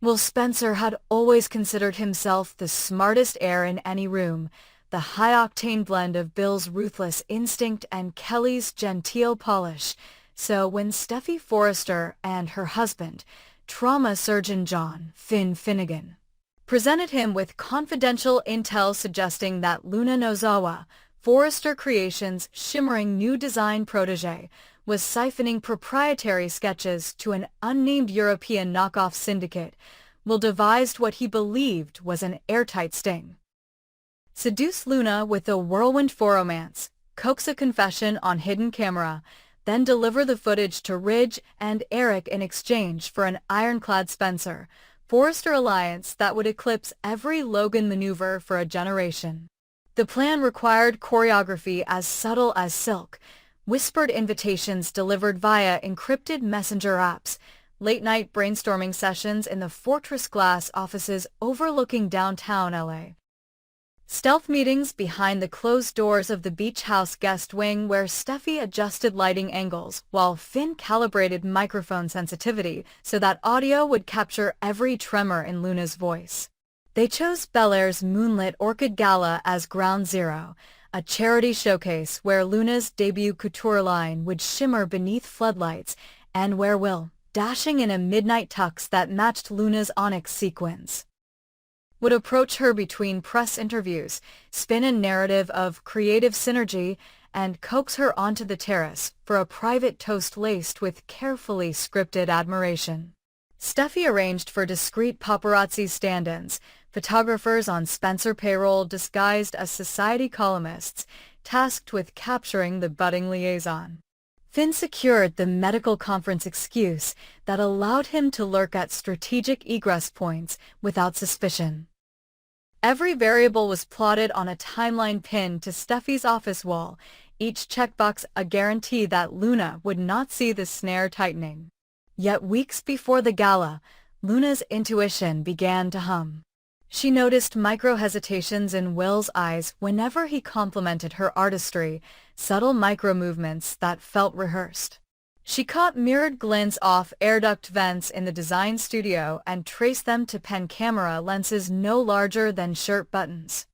Will Spencer had always considered himself the smartest heir in any room, the high-octane blend of Bill's ruthless instinct and Kelly's genteel polish. So when Steffi Forrester and her husband, trauma surgeon John Finn Finnegan, presented him with confidential intel suggesting that Luna Nozawa, Forrester Creations' shimmering new design protege, was siphoning proprietary sketches to an unnamed European knockoff syndicate, Will devised what he believed was an airtight sting. Seduce Luna with a whirlwind romance, coax a confession on hidden camera, then deliver the footage to Ridge and Eric in exchange for an ironclad Spencer Forrester alliance that would eclipse every Logan maneuver for a generation. The plan required choreography as subtle as silk, whispered invitations delivered via encrypted messenger apps, late-night brainstorming sessions in the Fortress Glass offices overlooking downtown LA. Stealth meetings behind the closed doors of the Beach House guest wing where Steffi adjusted lighting angles while Finn calibrated microphone sensitivity so that audio would capture every tremor in Luna's voice. They chose Bel Air's Moonlit Orchid Gala as ground zero, a charity showcase where Luna's debut couture line would shimmer beneath floodlights and where Will, dashing in a midnight tux that matched Luna's onyx sequins, would approach her between press interviews, spin a narrative of creative synergy, and coax her onto the terrace for a private toast laced with carefully scripted admiration. Steffi arranged for discreet paparazzi stand-ins, photographers on Spencer payroll disguised as society columnists, tasked with capturing the budding liaison. Finn secured the medical conference excuse that allowed him to lurk at strategic egress points without suspicion. Every variable was plotted on a timeline pinned to Steffi's office wall, each checkbox a guarantee that Luna would not see the snare tightening. Yet weeks before the gala, Luna's intuition began to hum. She noticed micro-hesitations in Will's eyes whenever he complimented her artistry, subtle micro-movements that felt rehearsed. She caught mirrored glints off air duct vents in the design studio and traced them to pen camera lenses no larger than shirt buttons.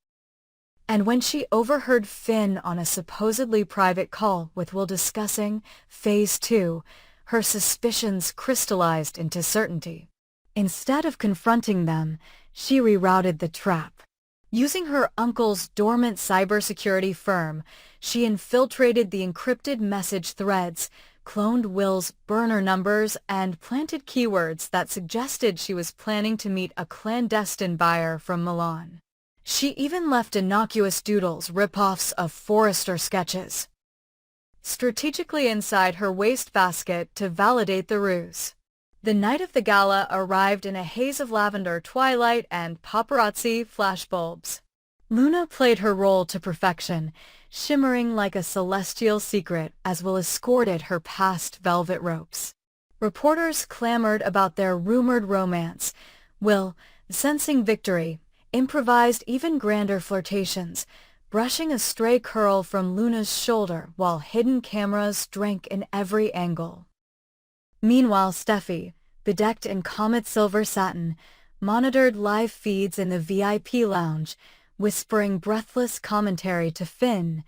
And when she overheard Finn on a supposedly private call with Will discussing Phase 2, her suspicions crystallized into certainty. Instead of confronting them, she rerouted the trap. Using her uncle's dormant cybersecurity firm, she infiltrated the encrypted message threads, cloned Will's burner numbers, and planted keywords that suggested she was planning to meet a clandestine buyer from Milan. She even left innocuous doodles, rip-offs of Forrester sketches, strategically inside her wastebasket to validate the ruse. The night of the gala arrived in a haze of lavender twilight and paparazzi flashbulbs. Luna played her role to perfection, shimmering like a celestial secret as Will escorted her past velvet ropes. Reporters clamored about their rumored romance. Will, sensing victory, improvised even grander flirtations, brushing a stray curl from Luna's shoulder while hidden cameras drank in every angle. Meanwhile, Steffi, bedecked in comet silver satin, monitored live feeds in the VIP lounge, whispering breathless commentary to Finn.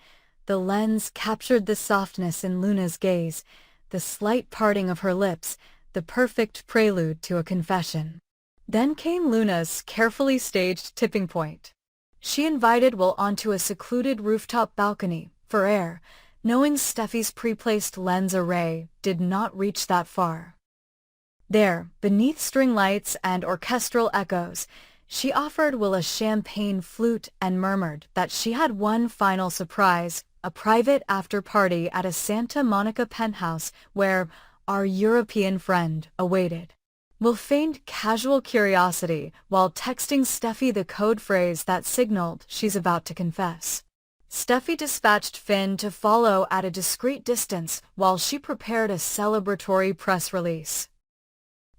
The lens captured the softness in Luna's gaze, the slight parting of her lips, the perfect prelude to a confession. Then came Luna's carefully staged tipping point. She invited Will onto a secluded rooftop balcony for air, knowing Steffi's pre-placed lens array did not reach that far. There, beneath string lights and orchestral echoes, she offered Will a champagne flute and murmured that she had one final surprise, a private after-party at a Santa Monica penthouse where our European friend awaited. Will feigned casual curiosity while texting Steffi the code phrase that signaled she's about to confess. Steffi dispatched Finn to follow at a discreet distance while she prepared a celebratory press release.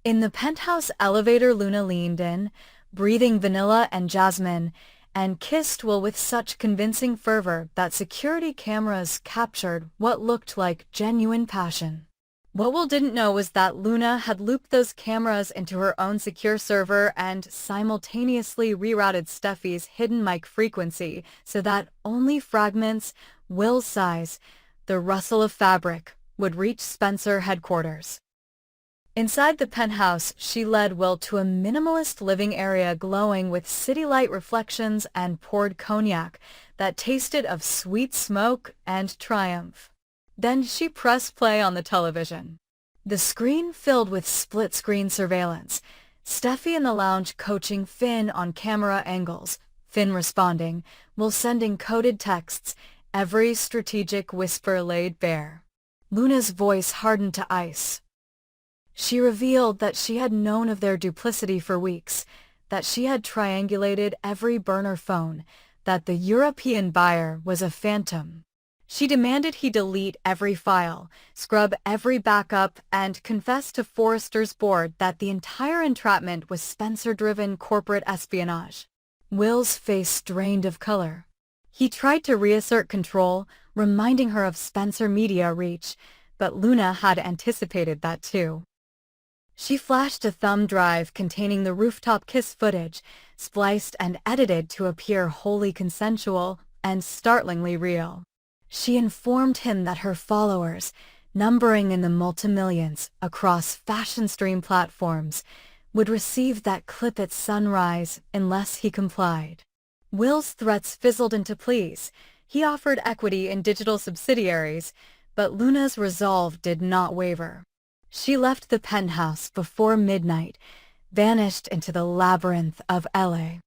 In the penthouse elevator, Luna leaned in, breathing vanilla and jasmine, and kissed Will with such convincing fervor that security cameras captured what looked like genuine passion. What Will didn't know was that Luna had looped those cameras into her own secure server and simultaneously rerouted Steffi's hidden mic frequency so that only fragments, Will's size, the rustle of fabric, would reach Spencer headquarters. Inside the penthouse, she led Will to a minimalist living area glowing with city light reflections and poured cognac that tasted of sweet smoke and triumph. Then she pressed play on the television. The screen filled with split-screen surveillance, Steffi in the lounge coaching Finn on camera angles, Finn responding, Will sending coded texts, every strategic whisper laid bare. Luna's voice hardened to ice. She revealed that she had known of their duplicity for weeks, that she had triangulated every burner phone, that the European buyer was a phantom. She demanded he delete every file, scrub every backup, and confess to Forrester's board that the entire entrapment was Spencer-driven corporate espionage. Will's face drained of color. He tried to reassert control, reminding her of Spencer media reach, but Luna had anticipated that too. She flashed a thumb drive containing the rooftop kiss footage, spliced and edited to appear wholly consensual and startlingly real. She informed him that her followers, numbering in the multimillions across fashion stream platforms, would receive that clip at sunrise unless he complied. Will's threats fizzled into pleas. He offered equity in digital subsidiaries, but Luna's resolve did not waver. She left the penthouse before midnight, vanished into the labyrinth of LA's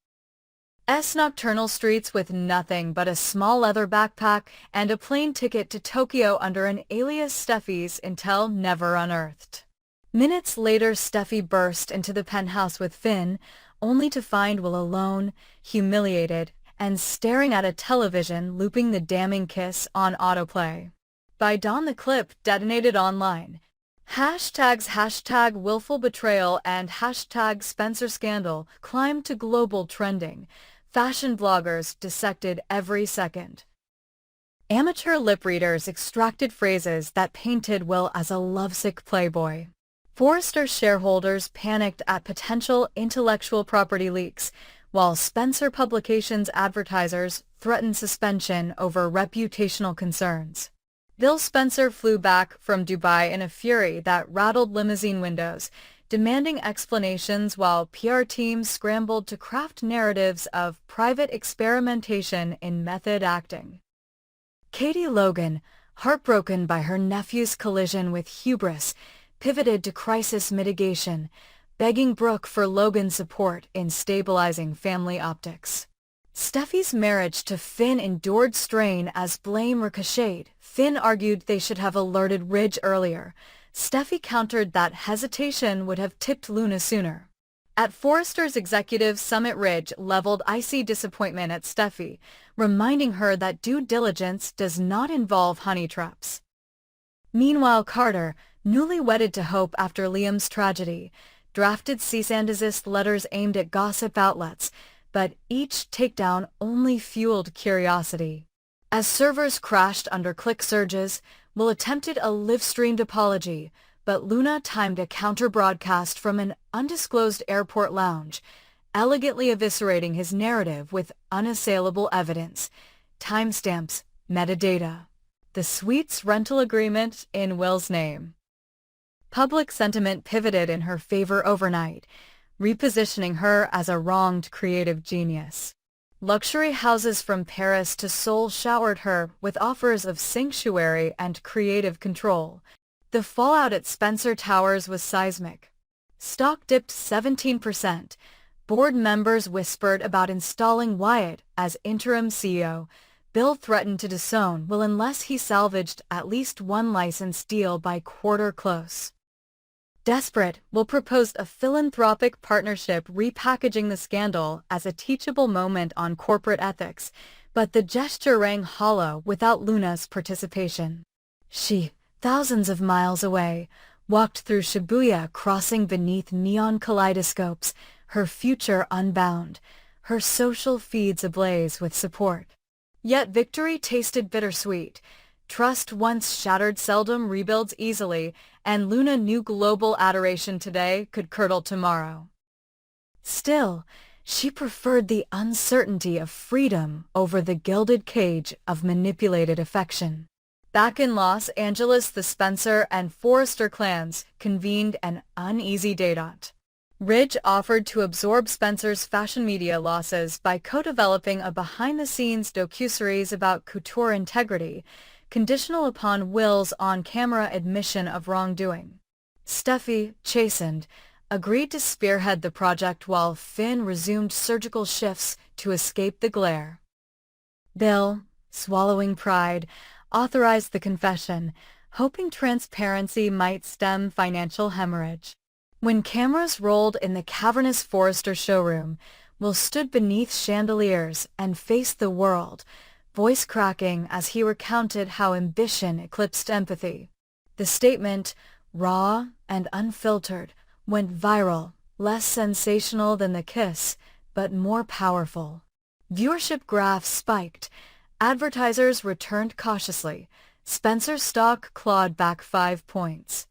nocturnal streets with nothing but a small leather backpack and a plane ticket to Tokyo under an alias Steffi's until never unearthed. Minutes later, Steffi burst into the penthouse with Finn, only to find Will alone, humiliated, and staring at a television looping the damning kiss on autoplay. By dawn, the clip detonated online. Hashtag willful betrayal and hashtag Spencer scandal climbed to global trending. Fashion bloggers dissected every second. Amateur lip readers extracted phrases that painted Will as a lovesick playboy. Forrester shareholders panicked at potential intellectual property leaks, while Spencer Publications advertisers threatened suspension over reputational concerns. Bill Spencer flew back from Dubai in a fury that rattled limousine windows, demanding explanations while PR teams scrambled to craft narratives of private experimentation in method acting. Katie Logan, heartbroken by her nephew's collision with hubris, pivoted to crisis mitigation, begging Brooke for Logan's support in stabilizing family optics. Steffi's marriage to Finn endured strain as blame ricocheted. Finn argued they should have alerted Ridge earlier. Steffi countered that hesitation would have tipped Luna sooner. At Forrester's executive summit, Ridge leveled icy disappointment at Steffi, reminding her that due diligence does not involve honey traps. Meanwhile, Carter, newly wedded to Hope after Liam's tragedy, drafted cease and desist letters aimed at gossip outlets, but each takedown only fueled curiosity. As servers crashed under click surges, Will attempted a live-streamed apology, but Luna timed a counter-broadcast from an undisclosed airport lounge, elegantly eviscerating his narrative with unassailable evidence, timestamps, metadata, the suite's rental agreement in Will's name. Public sentiment pivoted in her favor overnight, repositioning her as a wronged creative genius. Luxury houses from Paris to Seoul showered her with offers of sanctuary and creative control. The fallout at Spencer Towers was seismic. Stock dipped 17%. Board members whispered about installing Wyatt as interim CEO. Bill threatened to disown Will unless he salvaged at least one license deal by quarter close. Desperate, Will proposed a philanthropic partnership repackaging the scandal as a teachable moment on corporate ethics, but the gesture rang hollow without Luna's participation. She, thousands of miles away, walked through Shibuya, crossing beneath neon kaleidoscopes, her future unbound, her social feeds ablaze with support. Yet victory tasted bittersweet. Trust once shattered seldom rebuilds easily, and Luna knew global adoration today could curdle tomorrow. Still, she preferred the uncertainty of freedom over the gilded cage of manipulated affection. Back in Los Angeles, the Spencer and Forrester clans convened an uneasy date. Ridge offered to absorb Spencer's fashion media losses by co-developing a behind-the-scenes docuseries about couture integrity, conditional upon Will's on-camera admission of wrongdoing. Steffi, chastened, agreed to spearhead the project while Finn resumed surgical shifts to escape the glare. Bill, swallowing pride, authorized the confession, hoping transparency might stem financial hemorrhage. When cameras rolled in the cavernous Forrester showroom, Will stood beneath chandeliers and faced the world, voice cracking as he recounted how ambition eclipsed empathy. The statement, raw and unfiltered, went viral, less sensational than the kiss, but more powerful. Viewership graphs spiked. Advertisers returned cautiously. Spencer's stock clawed back 5 points.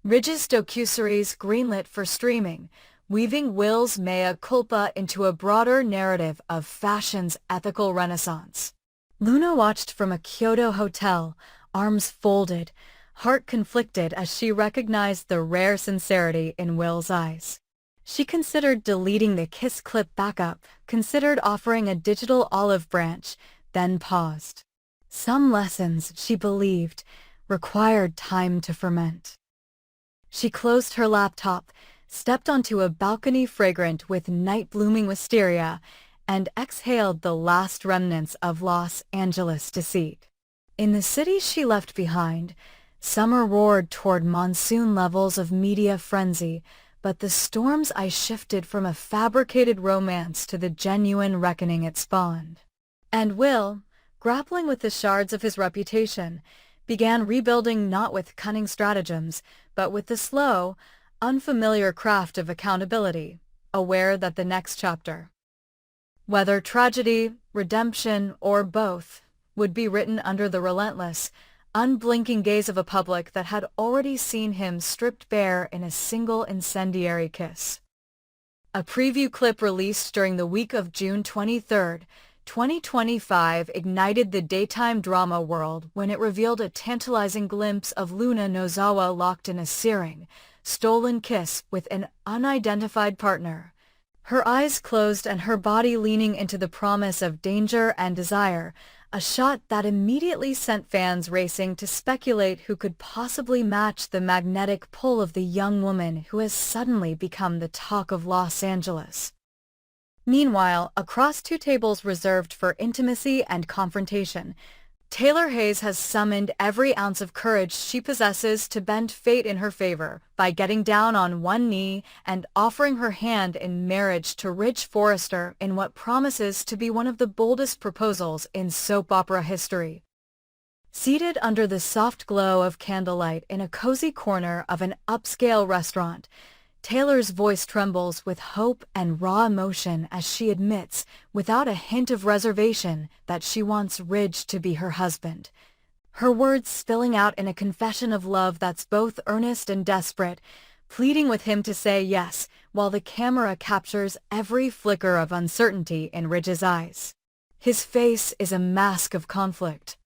Ridge's docuseries greenlit for streaming, weaving Will's mea culpa into a broader narrative of fashion's ethical renaissance. Luna watched from a Kyoto hotel, arms folded, heart conflicted as she recognized the rare sincerity in Will's eyes. She considered deleting the kiss clip backup, considered offering a digital olive branch, then paused. Some lessons, she believed, required time to ferment. She closed her laptop, stepped onto a balcony fragrant with night-blooming wisteria, and exhaled the last remnants of Los Angeles deceit. In the city she left behind, summer roared toward monsoon levels of media frenzy, but the storm's eye shifted from a fabricated romance to the genuine reckoning it spawned. And Will, grappling with the shards of his reputation, began rebuilding not with cunning stratagems, but with the slow, unfamiliar craft of accountability, aware that the next chapter, whether tragedy, redemption, or both, would be written under the relentless, unblinking gaze of a public that had already seen him stripped bare in a single incendiary kiss. A preview clip released during the week of June 23, 2025 ignited the daytime drama world when it revealed a tantalizing glimpse of Luna Nozawa locked in a searing, stolen kiss with an unidentified partner. Her eyes closed and her body leaning into the promise of danger and desire, a shot that immediately sent fans racing to speculate who could possibly match the magnetic pull of the young woman who has suddenly become the talk of Los Angeles. Meanwhile, across two tables reserved for intimacy and confrontation, Taylor Hayes has summoned every ounce of courage she possesses to bend fate in her favor by getting down on one knee and offering her hand in marriage to Ridge Forrester in what promises to be one of the boldest proposals in soap opera history. Seated under the soft glow of candlelight in a cozy corner of an upscale restaurant, Taylor's voice trembles with hope and raw emotion as she admits, without a hint of reservation, that she wants Ridge to be her husband. Her words spilling out in a confession of love that's both earnest and desperate, pleading with him to say yes, while the camera captures every flicker of uncertainty in Ridge's eyes. His face is a mask of conflict.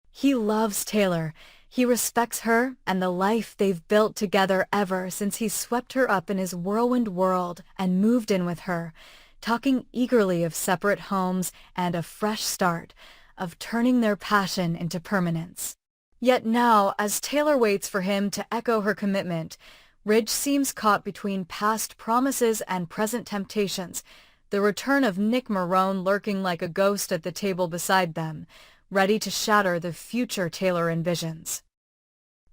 He loves Taylor. He respects her and the life they've built together ever since he swept her up in his whirlwind world and moved in with her, talking eagerly of separate homes and a fresh start, of turning their passion into permanence. Yet now, as Taylor waits for him to echo her commitment, Ridge seems caught between past promises and present temptations, the return of Nick Marone lurking like a ghost at the table beside them, ready to shatter the future Taylor envisions.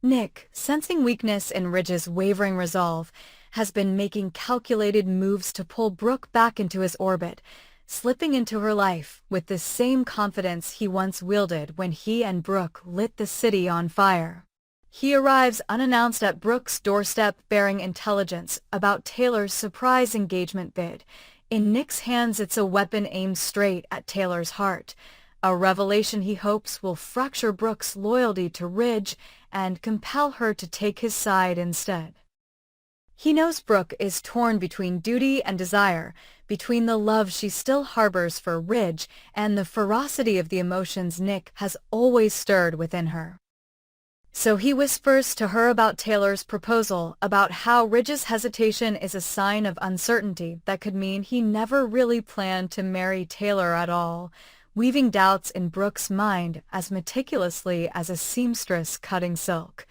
Nick, sensing weakness in Ridge's wavering resolve, has been making calculated moves to pull Brooke back into his orbit, slipping into her life with the same confidence he once wielded when he and Brooke lit the city on fire. He arrives unannounced at Brooke's doorstep bearing intelligence about Taylor's surprise engagement bid. In Nick's hands it's a weapon aimed straight at Taylor's heart, a revelation he hopes will fracture Brooke's loyalty to Ridge and compel her to take his side instead. He knows Brooke is torn between duty and desire, between the love she still harbors for Ridge and the ferocity of the emotions Nick has always stirred within her. So he whispers to her about Taylor's proposal, about how Ridge's hesitation is a sign of uncertainty that could mean he never really planned to marry Taylor at all, weaving doubts in Brooke's mind as meticulously as a seamstress cutting silk,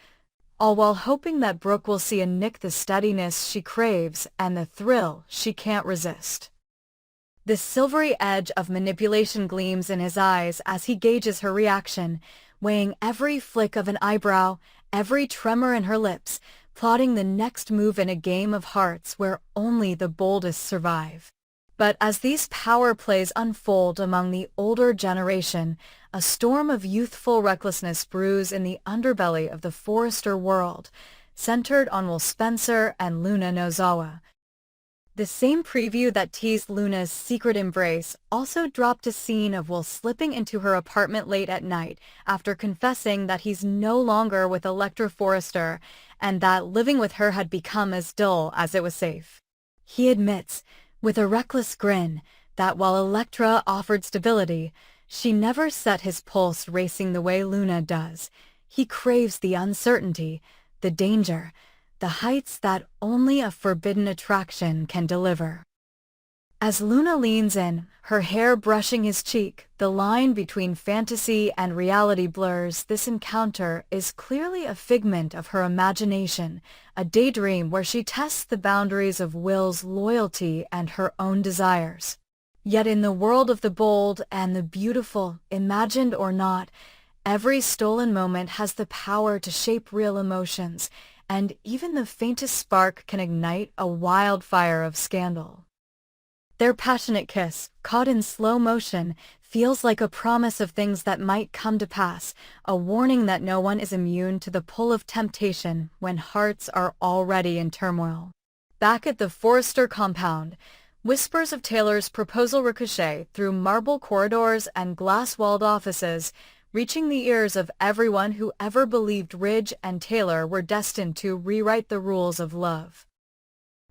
all while hoping that Brooke will see in Nick the steadiness she craves and the thrill she can't resist. The silvery edge of manipulation gleams in his eyes as he gauges her reaction, weighing every flick of an eyebrow, every tremor in her lips, plotting the next move in a game of hearts where only the boldest survive. But as these power plays unfold among the older generation, a storm of youthful recklessness brews in the underbelly of the Forrester world, centered on Will Spencer and Luna Nozawa. The same preview that teased Luna's secret embrace also dropped a scene of Will slipping into her apartment late at night after confessing that he's no longer with Electra Forrester and that living with her had become as dull as it was safe. He admits, with a reckless grin, that while Electra offered stability, she never set his pulse racing the way Luna does. He craves the uncertainty, the danger, the heights that only a forbidden attraction can deliver. As Luna leans in, her hair brushing his cheek, the line between fantasy and reality blurs. This encounter is clearly a figment of her imagination, a daydream where she tests the boundaries of Will's loyalty and her own desires. Yet in the world of the bold and the beautiful, imagined or not, every stolen moment has the power to shape real emotions, and even the faintest spark can ignite a wildfire of scandal. Their passionate kiss, caught in slow motion, feels like a promise of things that might come to pass, a warning that no one is immune to the pull of temptation when hearts are already in turmoil. Back at the Forrester compound, whispers of Taylor's proposal ricochet through marble corridors and glass-walled offices, reaching the ears of everyone who ever believed Ridge and Taylor were destined to rewrite the rules of love.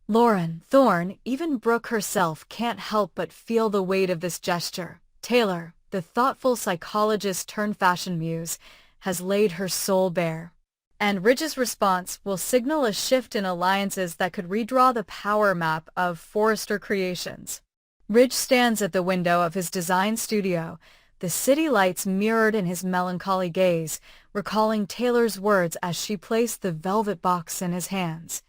Lauren, Thorne, even Brooke herself can't help but feel the weight of this gesture. Taylor, the thoughtful psychologist turned fashion muse, has laid her soul bare. And Ridge's response will signal a shift in alliances that could redraw the power map of Forrester Creations. Ridge stands at the window of his design studio, the city lights mirrored in his melancholy gaze, recalling Taylor's words as she placed the velvet box in his hands.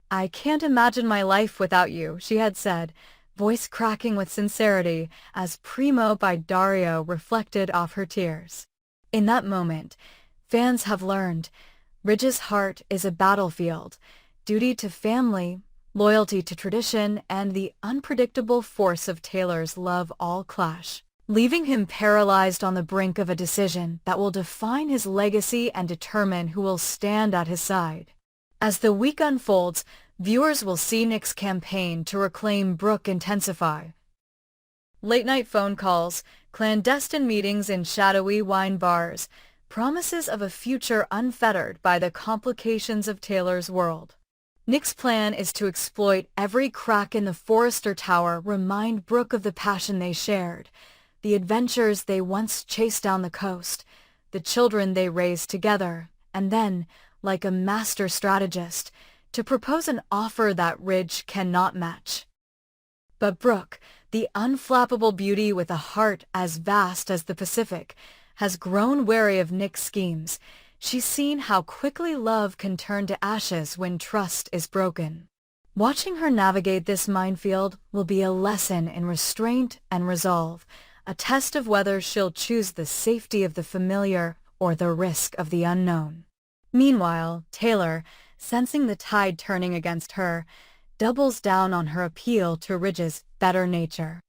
"I can't imagine my life without you," she had said, voice cracking with sincerity as Primo by Dario reflected off her tears. In that moment, fans have learned, Ridge's heart is a battlefield, duty to family, loyalty to tradition, and the unpredictable force of Taylor's love all clash, leaving him paralyzed on the brink of a decision that will define his legacy and determine who will stand at his side. As the week unfolds, viewers will see Nick's campaign to reclaim Brooke intensify. Late-night phone calls, clandestine meetings in shadowy wine bars, promises of a future unfettered by the complications of Taylor's world. Nick's plan is to exploit every crack in the Forrester Tower, remind Brooke of the passion they shared, the adventures they once chased down the coast, the children they raised together, and then, like a master strategist, to propose an offer that Ridge cannot match. But Brooke, the unflappable beauty with a heart as vast as the Pacific, has grown wary of Nick's schemes. She's seen how quickly love can turn to ashes when trust is broken. Watching her navigate this minefield will be a lesson in restraint and resolve, a test of whether she'll choose the safety of the familiar or the risk of the unknown. Meanwhile, Taylor, sensing the tide turning against her, doubles down on her appeal to Ridge's better nature.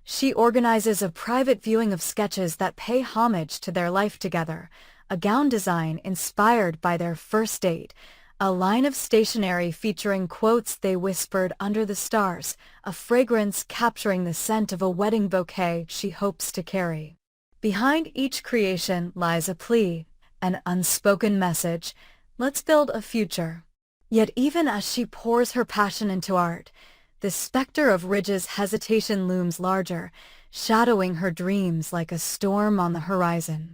She organizes a private viewing of sketches that pay homage to their life together, a gown design inspired by their first date, A line of stationery featuring quotes they whispered under the stars, a fragrance capturing the scent of a wedding bouquet she hopes to carry. Behind each creation lies a plea, an unspoken message: let's build a future. Yet even as she pours her passion into art, the specter of Ridge's hesitation looms larger, shadowing her dreams like a storm on the horizon.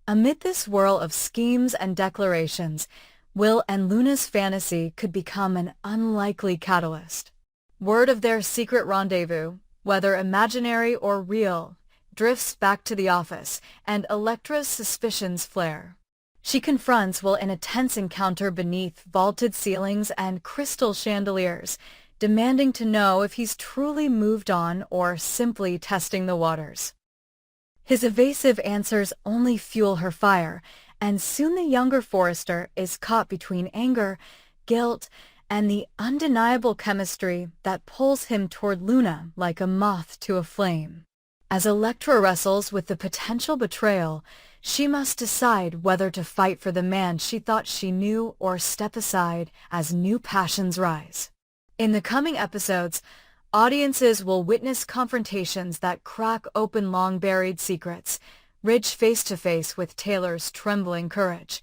Amid this whirl of schemes and declarations, Will and Luna's fantasy could become an unlikely catalyst. Word of their secret rendezvous, whether imaginary or real, drifts back to the office, and Elektra's suspicions flare. She confronts Will in a tense encounter beneath vaulted ceilings and crystal chandeliers, demanding to know if he's truly moved on or simply testing the waters. His evasive answers only fuel her fire, and soon the younger Forrester is caught between anger, guilt, and the undeniable chemistry that pulls him toward Luna like a moth to a flame. As Elektra wrestles with the potential betrayal, she must decide whether to fight for the man she thought she knew or step aside as new passions rise. In the coming episodes, audiences will witness confrontations that crack open long-buried secrets, Ridge face-to-face with Taylor's trembling courage,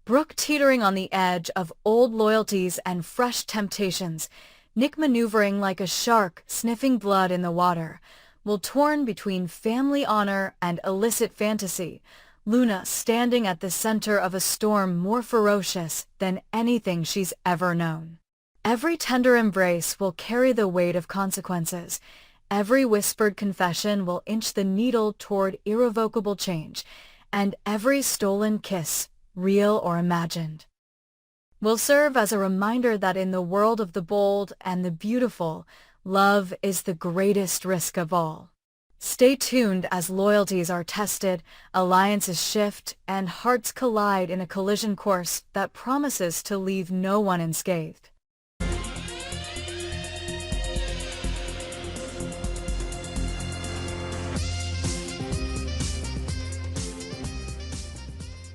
Brooke teetering on the edge of old loyalties and fresh temptations, Nick maneuvering like a shark sniffing blood in the water, while torn between family honor and illicit fantasy, Luna standing at the center of a storm more ferocious than anything she's ever known. Every tender embrace will carry the weight of consequences. Every whispered confession will inch the needle toward irrevocable change, and every stolen kiss, real or imagined, will serve as a reminder that in the world of the bold and the beautiful, love is the greatest risk of all. Stay tuned as loyalties are tested, alliances shift, and hearts collide in a collision course that promises to leave no one unscathed.